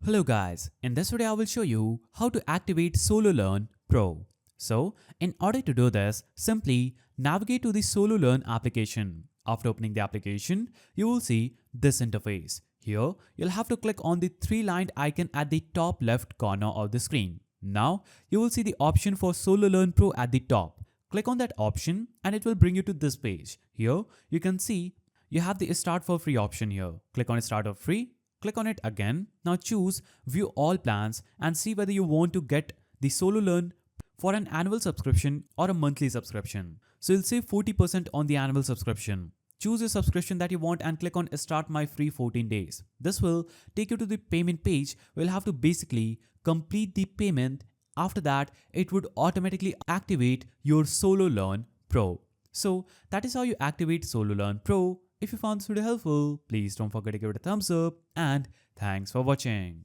Hello guys, in this video I will show you how to activate Sololearn Pro. So, in order to do this, simply navigate to the Sololearn application. After opening the application, you will see this interface. Here, you'll have to click on the three-lined icon at the top left corner of the screen. Now, you will see the option for Sololearn Pro at the top. Click on that option and it will bring you to this page. Here, you can see you have the Start for Free option here. Click on Start for Free. Click on it again. Now choose View All Plans and see whether you want to get the Sololearn for an annual subscription or a monthly subscription. So you'll save 40% on the annual subscription. Choose a subscription that you want and click on Start My Free 14 days. This will take you to the payment page where you'll have to basically complete the payment. After that, it would automatically activate your Sololearn Pro. So that is how you activate Sololearn Pro. If you found this video helpful, please don't forget to give it a thumbs up and thanks for watching.